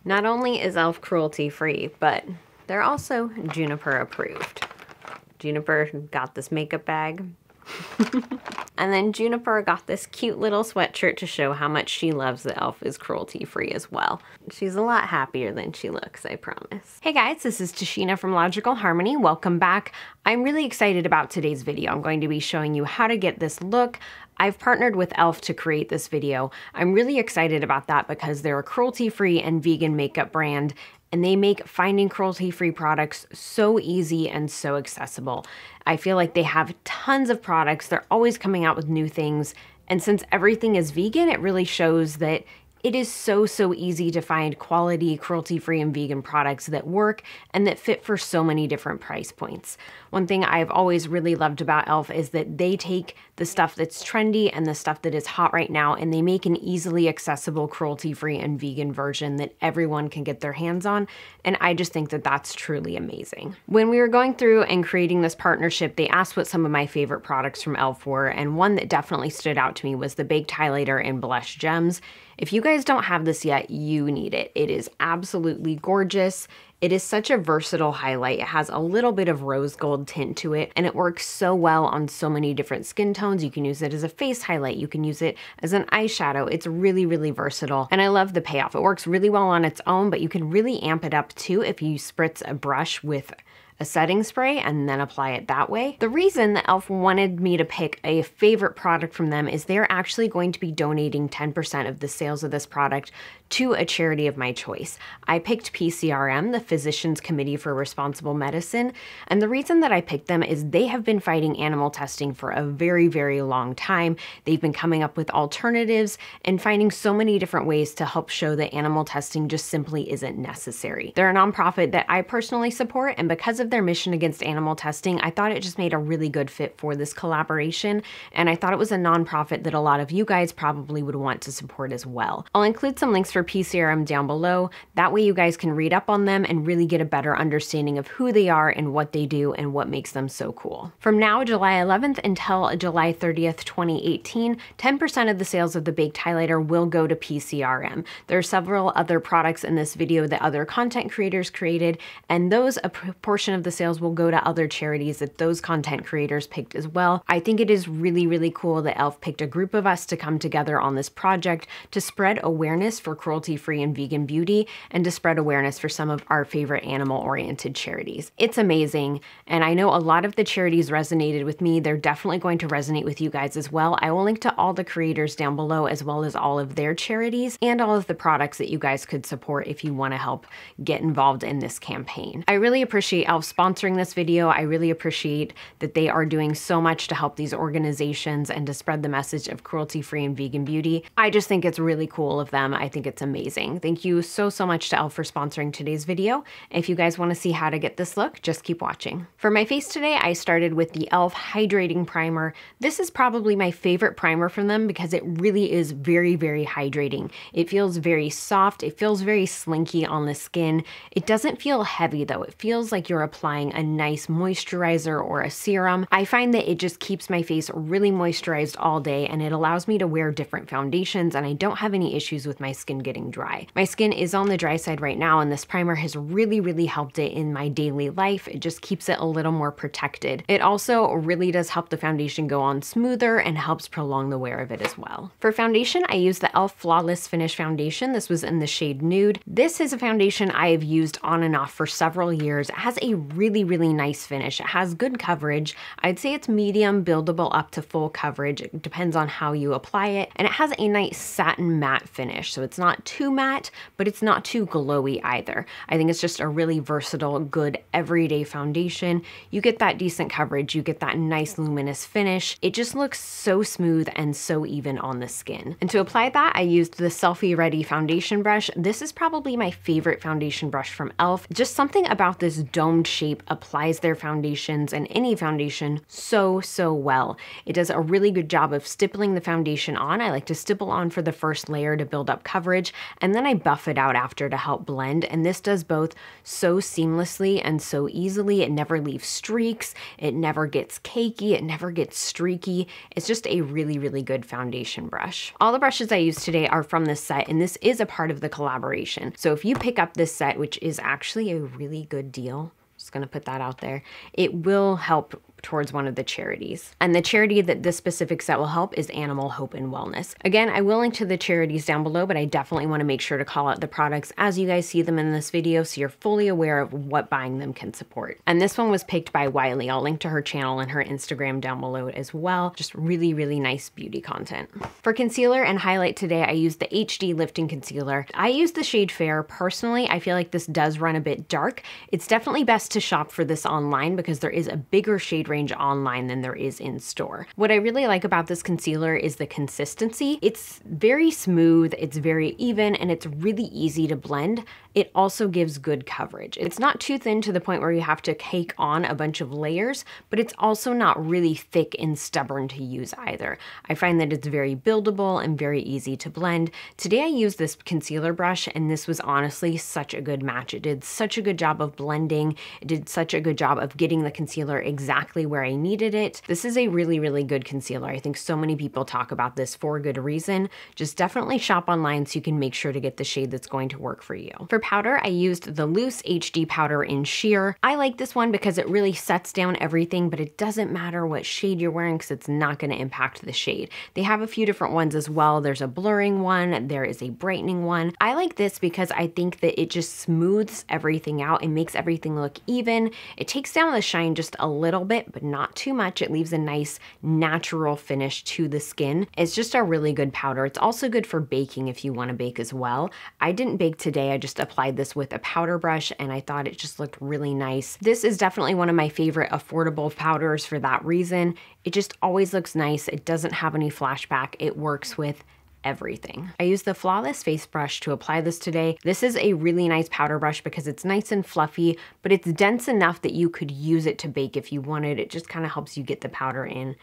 Not only is e.l.f. cruelty free, but they're also Juniper approved. Juniper got this makeup bag. And then Juniper got this cute little sweatshirt to show how much she loves that e.l.f. is cruelty free as well. She's a lot happier than she looks, I promise. Hey guys, this is Tashina from Logical Harmony. Welcome back. I'm really excited about today's video. I'm going to be showing you how to get this look. I've partnered with e.l.f. to create this video. I'm really excited about that because they're a cruelty-free and vegan makeup brand, and they make finding cruelty-free products so easy and so accessible. I feel like they have tons of products. They're always coming out with new things. And since everything is vegan, it really shows that it is so easy to find quality, cruelty-free and vegan products that work and that fit for so many different price points. One thing I've always really loved about e.l.f. is that they take the stuff that's trendy and the stuff that is hot right now, and they make an easily accessible cruelty-free and vegan version that everyone can get their hands on. And I just think that that's truly amazing. When we were going through and creating this partnership, they asked what some of my favorite products from e.l.f. were, and one that definitely stood out to me was the Baked Highlighter in Blush Gems. If you guys don't have this yet, you need it. It is absolutely gorgeous. It is such a versatile highlight. It has a little bit of rose gold tint to it, and it works so well on so many different skin tones. You can use it as a face highlight. You can use it as an eyeshadow. It's really versatile, and I love the payoff. It works really well on its own, but you can really amp it up too if you spritz a brush with a setting spray and then apply it that way. The reason that e.l.f. wanted me to pick a favorite product from them is they're actually going to be donating 10% of the sales of this product to a charity of my choice. I picked PCRM, the Physicians Committee for Responsible Medicine, and the reason that I picked them is they have been fighting animal testing for a very long time. They've been coming up with alternatives and finding so many different ways to help show that animal testing just simply isn't necessary. They're a nonprofit that I personally support, and because of their mission against animal testing, I thought it just made a really good fit for this collaboration, and I thought it was a nonprofit that a lot of you guys probably would want to support as well. I'll include some links for PCRM down below. That way you guys can read up on them and really get a better understanding of who they are and what they do and what makes them so cool. From now, July 11th until July 30th, 2018, 10% of the sales of the Baked Highlighter will go to PCRM. There are several other products in this video that other content creators created, and a portion of the sales will go to other charities that those content creators picked as well. I think it is really cool that e.l.f. picked a group of us to come together on this project to spread awareness for cruelty-free and vegan beauty and to spread awareness for some of our favorite animal-oriented charities. It's amazing, and I know a lot of the charities resonated with me. They're definitely going to resonate with you guys as well. I will link to all the creators down below as well as all of their charities and all of the products that you guys could support if you want to help get involved in this campaign. I really appreciate e.l.f. sponsoring this video. I really appreciate that they are doing so much to help these organizations and to spread the message of cruelty-free and vegan beauty. I just think it's really cool of them. I think it's amazing. Thank you so much to e.l.f. for sponsoring today's video. If you guys want to see how to get this look, just keep watching. For my face today, I started with the e.l.f. Hydrating Primer. This is probably my favorite primer from them because it really is very hydrating. It feels very soft. It feels very slinky on the skin. It doesn't feel heavy though. It feels like you're applying a nice moisturizer or a serum. I find that it just keeps my face really moisturized all day, and it allows me to wear different foundations, and I don't have any issues with my skin getting dry. My skin is on the dry side right now, and this primer has really helped it in my daily life. It just keeps it a little more protected. It also really does help the foundation go on smoother and helps prolong the wear of it as well. For foundation, I used the e.l.f. Flawless Finish Foundation. This was in the shade Nude. This is a foundation I have used on and off for several years. It has a really nice finish. It has good coverage. I'd say it's medium buildable up to full coverage. It depends on how you apply it. And it has a nice satin matte finish. So it's not too matte, but it's not too glowy either. I think it's just a really versatile, good everyday foundation. You get that decent coverage. You get that nice luminous finish. It just looks so smooth and so even on the skin. And to apply that, I used the Selfie Ready foundation brush. This is probably my favorite foundation brush from e.l.f. Just something about this domed shape applies their foundations and any foundation so well. It does a really good job of stippling the foundation on. I like to stipple on for the first layer to build up coverage, coverage, and then I buff it out after to help blend, and this does both so seamlessly and so easily. It never leaves streaks, it never gets cakey, it never gets streaky. It's just a really, really good foundation brush. All the brushes I use today are from this set, and this is a part of the collaboration. So if you pick up this set, which is actually a really good deal, just gonna put that out there, it will help towards one of the charities. And the charity that this specific set will help is Animal Hope and Wellness. Again, I will link to the charities down below, but I definitely want to make sure to call out the products as you guys see them in this video so you're fully aware of what buying them can support. And this one was picked by Wiley. I'll link to her channel and her Instagram down below as well. Just really, really nice beauty content. For concealer and highlight today, I used the HD Lifting Concealer. I use the shade Fair. Personally, I feel like this does run a bit dark. It's definitely best to shop for this online because there is a bigger shade range online than there is in store. What I really like about this concealer is the consistency. It's very smooth, it's very even, and it's really easy to blend. It also gives good coverage. It's not too thin to the point where you have to cake on a bunch of layers, but it's also not really thick and stubborn to use either. I find that it's very buildable and very easy to blend. Today I used this concealer brush, and this was honestly such a good match. It did such a good job of blending. It did such a good job of getting the concealer exactly where I needed it. This is a really, really good concealer. I think so many people talk about this for good reason. Just definitely shop online so you can make sure to get the shade that's going to work for you. For powder, I used the loose HD powder in sheer. I like this one because it really sets down everything, but it doesn't matter what shade you're wearing because it's not going to impact the shade. They have a few different ones as well. There's a blurring one, there is a brightening one. I like this because I think that it just smooths everything out and makes everything look even. It takes down the shine just a little bit, but not too much. It leaves a nice natural finish to the skin. It's just a really good powder. It's also good for baking if you want to bake as well. I didn't bake today. I just applied this with a powder brush and I thought it just looked really nice. This is definitely one of my favorite affordable powders for that reason. It just always looks nice. It doesn't have any flashback. It works with everything. I used the Flawless Face Brush to apply this today. This is a really nice powder brush because it's nice and fluffy, but it's dense enough that you could use it to bake if you wanted. It just kind of helps you get the powder in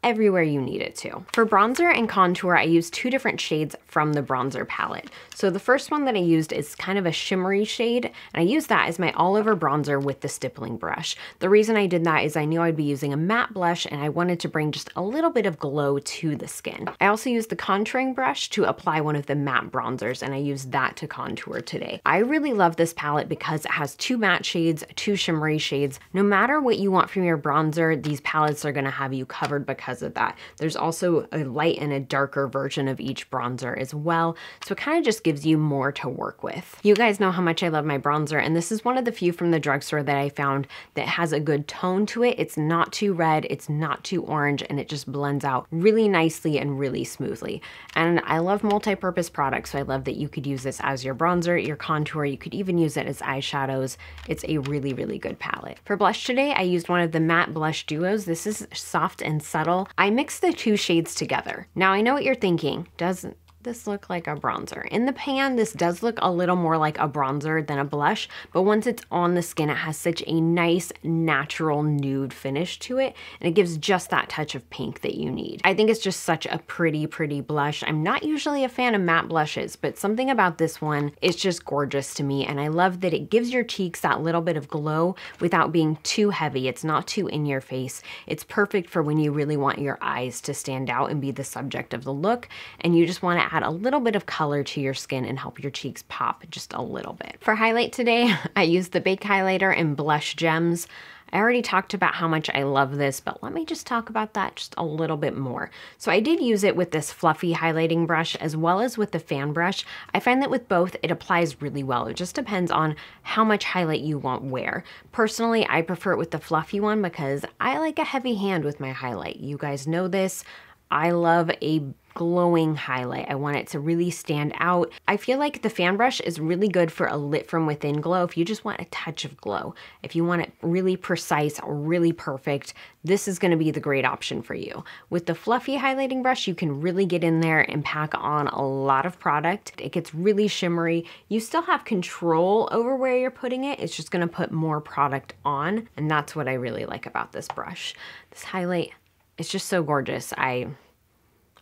everywhere you need it to. For bronzer and contour, I used two different shades from the bronzer palette. So the first one that I used is kind of a shimmery shade, and I used that as my all-over bronzer with the stippling brush. The reason I did that is I knew I'd be using a matte blush and I wanted to bring just a little bit of glow to the skin. I also used the contouring brush to apply one of the matte bronzers, and I used that to contour today. I really love this palette because it has two matte shades, two shimmery shades. No matter what you want from your bronzer, these palettes are gonna have you covered because of that. There's also a light and a darker version of each bronzer as well, so it kind of just gives you more to work with. You guys know how much I love my bronzer, and this is one of the few from the drugstore that I found that has a good tone to it. It's not too red, it's not too orange, and it just blends out really nicely and really smoothly. And I love multi-purpose products, so I love that you could use this as your bronzer, your contour, you could even use it as eyeshadows. It's a really, really good palette. For blush today, I used one of the matte blush duos. This is soft and subtle. I mixed the two shades together. Now I know what you're thinking. Doesn't this look like a bronzer? In the pan, this does look a little more like a bronzer than a blush, but once it's on the skin, it has such a nice, natural nude finish to it, and it gives just that touch of pink that you need. I think it's just such a pretty, pretty blush. I'm not usually a fan of matte blushes, but something about this one is just gorgeous to me, and I love that it gives your cheeks that little bit of glow without being too heavy. It's not too in your face. It's perfect for when you really want your eyes to stand out and be the subject of the look, and you just want to add a little bit of color to your skin and help your cheeks pop just a little bit. For highlight today, I used the Bake Highlighter in Blush Gems. I already talked about how much I love this, but let me just talk about that just a little bit more. So I did use it with this fluffy highlighting brush as well as with the fan brush. I find that with both, it applies really well. It just depends on how much highlight you want where. Personally, I prefer it with the fluffy one because I like a heavy hand with my highlight. You guys know this. I love a glowing highlight. I want it to really stand out. I feel like the fan brush is really good for a lit from within glow if you just want a touch of glow. If you want it really precise or really perfect, this is going to be the great option for you. With the fluffy highlighting brush, you can really get in there and pack on a lot of product. It gets really shimmery. You still have control over where you're putting it. It's just going to put more product on, and that's what I really like about this brush. This highlight, it's just so gorgeous. I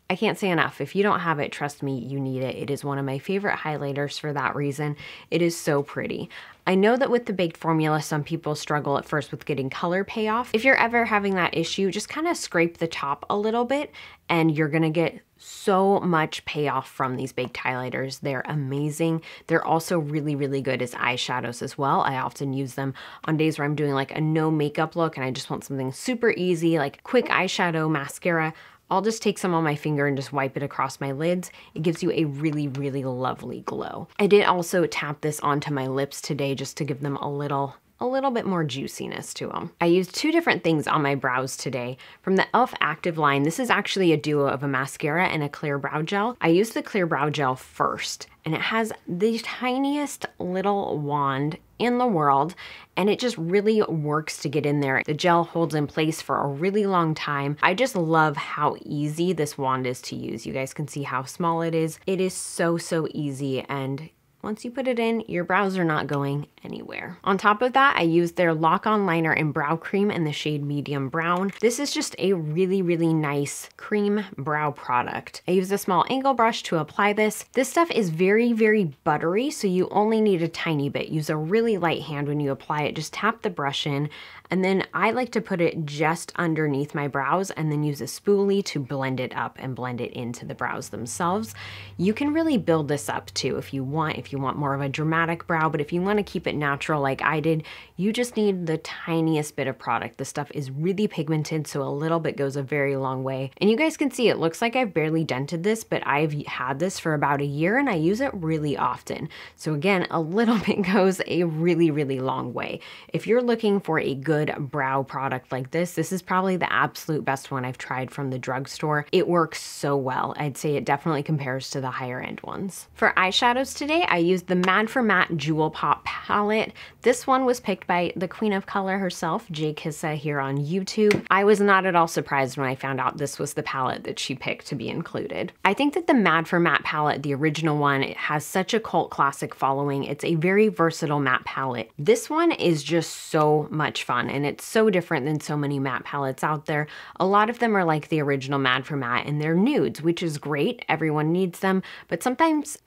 I can't say enough. If you don't have it, trust me, you need it. It is one of my favorite highlighters for that reason. It is so pretty. I know that with the baked formula, some people struggle at first with getting color payoff. If you're ever having that issue, just kind of scrape the top a little bit and you're gonna get so much payoff from these baked highlighters. They're amazing. They're also really, really good as eyeshadows as well. I often use them on days where I'm doing like a no makeup look and I just want something super easy, like quick eyeshadow, mascara. I'll just take some on my finger and just wipe it across my lids. It gives you a really, really lovely glow. I did also tap this onto my lips today just to give them a little bit more juiciness to them. I used two different things on my brows today. From the e.l.f. Active line, this is actually a duo of a mascara and a clear brow gel. I used the clear brow gel first, and it has the tiniest little wand in the world, and it just really works to get in there. The gel holds in place for a really long time. I just love how easy this wand is to use. You guys can see how small it is. It is so, so easy, and once you put it in, your brows are not going anywhere. On top of that, I used their Lock-On Liner and Brow Cream in the shade Medium Brown. This is just a really, really nice cream brow product. I used a small angle brush to apply this. This stuff is very, very buttery, so you only need a tiny bit. Use a really light hand when you apply it. Just tap the brush in, and then I like to put it just underneath my brows and then use a spoolie to blend it up and blend it into the brows themselves. You can really build this up too if you want more of a dramatic brow, but if you want to keep it natural like I did, you just need the tiniest bit of product. The stuff is really pigmented, so a little bit goes a very long way. And you guys can see it looks like I've barely dented this, but I've had this for about a year and I use it really often. So again, a little bit goes a really, really long way. If you're looking for a good brow product like this is probably the absolute best one I've tried from the drugstore. It works so well. I'd say it definitely compares to the higher end ones. For eyeshadows today, I used the Mad for Matte Jewel Pop palette. This one was picked by the Queen of Color herself, Jay Kissa, here on YouTube. I was not at all surprised when I found out this was the palette that she picked to be included. I think that the Mad for Matte palette, the original one, it has such a cult classic following. It's a very versatile matte palette. This one is just so much fun, and it's so different than so many matte palettes out there. A lot of them are like the original Mad for Matte, and they're nudes, which is great. Everyone needs them, but sometimes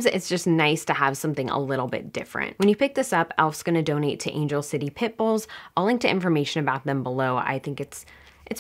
it's just nice to have something a little bit different. When you pick this up, e.l.f.'s gonna donate to Angel City Pit Bulls. I'll link to information about them below. I think it's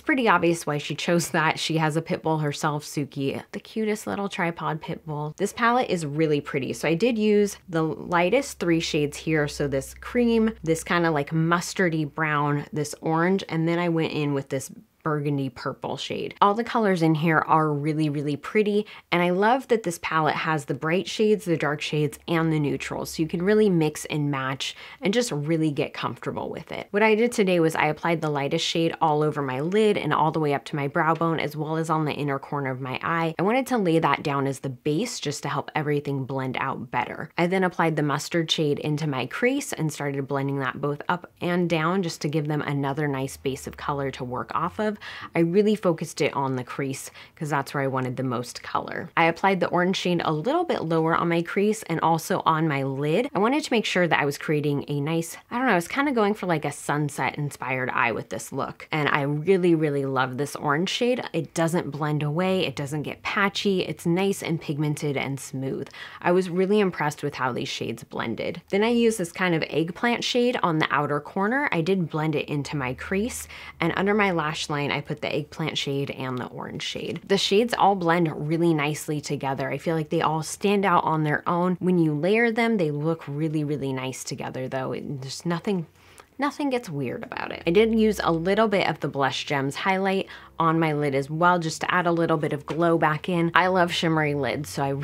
pretty obvious why she chose that. She has a pit bull herself, Suki, the cutest little tripod pit bull. This palette is really pretty. So I did use the lightest 3 shades here. So this cream, this kind of like mustardy brown, this orange, and then I went in with this burgundy purple shade. All the colors in here are really, really pretty, and I love that this palette has the bright shades, the dark shades, and the neutrals, so you can really mix and match and just really get comfortable with it. What I did today was I applied the lightest shade all over my lid and all the way up to my brow bone, as well as on the inner corner of my eye. I wanted to lay that down as the base just to help everything blend out better. I then applied the mustard shade into my crease and started blending that both up and down just to give them another nice base of color to work off of. I really focused it on the crease because that's where I wanted the most color. I applied the orange shade a little bit lower on my crease and also on my lid. I wanted to make sure that I was creating a nice, I don't know, I was kind of going for like a sunset inspired eye with this look. And I really, really love this orange shade. It doesn't blend away. It doesn't get patchy. It's nice and pigmented and smooth. I was really impressed with how these shades blended. Then I used this kind of eggplant shade on the outer corner. I did blend it into my crease, and under my lash line, I put the eggplant shade and the orange shade. The shades all blend really nicely together. I feel like they all stand out on their own. When you layer them, they look really, really nice together though. There's nothing gets weird about it. I did use a little bit of the Blush Gems highlight on my lid as well, just to add a little bit of glow back in. I love shimmery lids, so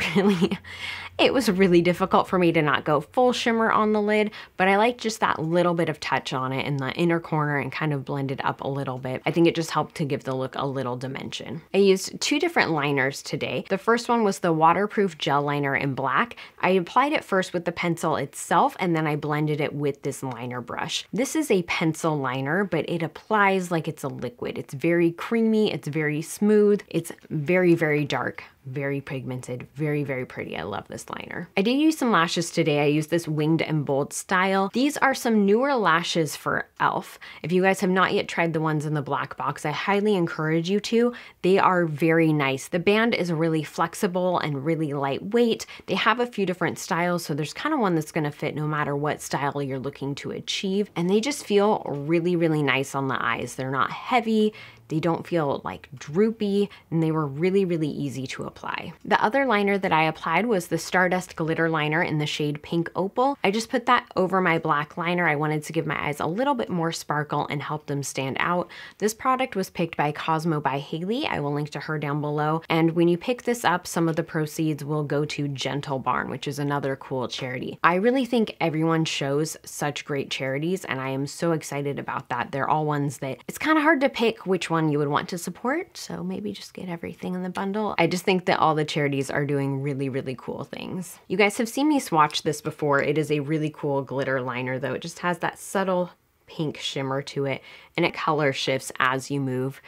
it was really difficult for me to not go full shimmer on the lid, but I like just that little bit of touch on it in the inner corner and kind of blend it up a little bit. I think it just helped to give the look a little dimension. I used 2 different liners today. The first one was the waterproof gel liner in black. I applied it first with the pencil itself, and then I blended it with this liner brush. This is a pencil liner, but it applies like it's a liquid. It's very creamy, it's very smooth, it's very, very dark, very pigmented, very, very pretty. I love this liner. I did use some lashes today. I used this Winged and Bold style. These are some newer lashes for e.l.f. If you guys have not yet tried the ones in the black box, I highly encourage you to. They are very nice. The band is really flexible and really lightweight. They have a few different styles, so there's kind of one that's gonna fit no matter what style you're looking to achieve. And they just feel really, really nice on the eyes. They're not heavy. They don't feel like droopy, and they were really, really easy to apply. The other liner that I applied was the Stardust Glitter Liner in the shade Pink Opal. I just put that over my black liner. I wanted to give my eyes a little bit more sparkle and help them stand out. This product was picked by Cosmo by Haley. I will link to her down below. And when you pick this up, some of the proceeds will go to Gentle Barn, which is another cool charity. I really think everyone shows such great charities, and I am so excited about that. They're all ones that it's kind of hard to pick which one you would want to support, so maybe just get everything in the bundle. I just think that all the charities are doing really, really cool things. You guys have seen me swatch this before. It is a really cool glitter liner though. It just has that subtle pink shimmer to it, and it color shifts as you move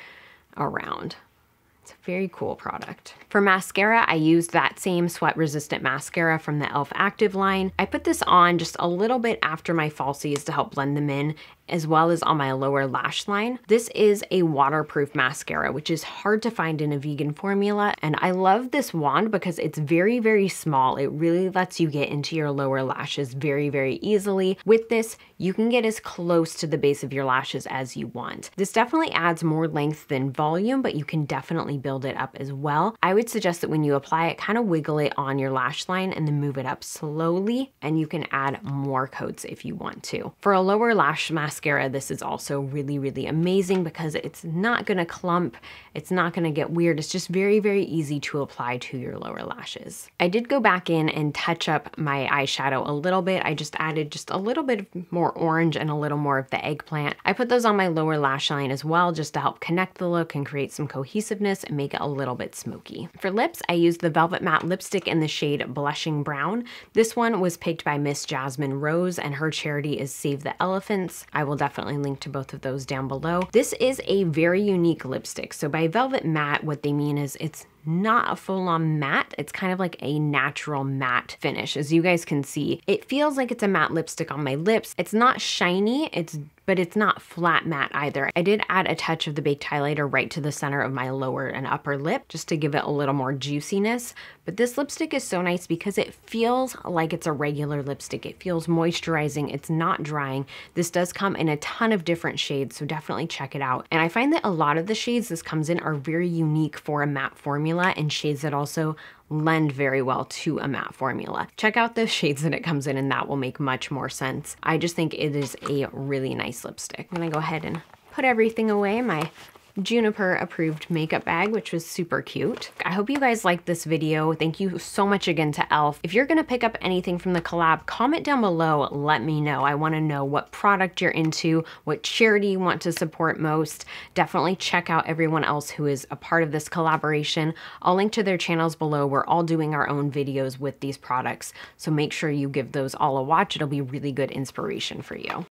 around. It's a very cool product. For mascara, I used that same sweat resistant mascara from the e.l.f. Active line. I put this on just a little bit after my falsies to help blend them in, as well as on my lower lash line. This is a waterproof mascara, which is hard to find in a vegan formula. And I love this wand because it's very, very small. It really lets you get into your lower lashes very, very easily. With this, you can get as close to the base of your lashes as you want. This definitely adds more length than volume, but you can definitely build it up as well. I would suggest that when you apply it, kind of wiggle it on your lash line and then move it up slowly, and you can add more coats if you want to. For a lower lash mascara, this is also really, really amazing because it's not gonna clump, it's not gonna get weird, it's just very, very easy to apply to your lower lashes. I did go back in and touch up my eyeshadow a little bit. I just added just a little bit more orange and a little more of the eggplant. I put those on my lower lash line as well, just to help connect the look and create some cohesiveness and make it a little bit smoky. For lips, I used the Velvet Matte lipstick in the shade Blushing Brown. This one was picked by Miss Jasmine Rose, and her charity is Save the Elephants. I will definitely link to both of those down below. This is a very unique lipstick. So by Velvet Matte, what they mean is it's not a full-on matte. It's kind of like a natural matte finish. As you guys can see, it feels like it's a matte lipstick on my lips. It's not shiny, but it's not flat matte either. I did add a touch of the baked highlighter right to the center of my lower and upper lip just to give it a little more juiciness. But this lipstick is so nice because it feels like it's a regular lipstick. It feels moisturizing. It's not drying. This does come in a ton of different shades, so definitely check it out. And I find that a lot of the shades this comes in are very unique for a matte formula, and shades that also lend very well to a matte formula. Check out the shades that it comes in, and that will make much more sense. I just think it is a really nice lipstick. I'm gonna go ahead and put everything away in my Juniper approved makeup bag, which was super cute. I hope you guys liked this video. Thank you so much again to e.l.f. If you're gonna pick up anything from the collab, comment down below, let me know. I wanna know what product you're into, what charity you want to support most. Definitely check out everyone else who is a part of this collaboration. I'll link to their channels below. We're all doing our own videos with these products, so make sure you give those all a watch. It'll be really good inspiration for you.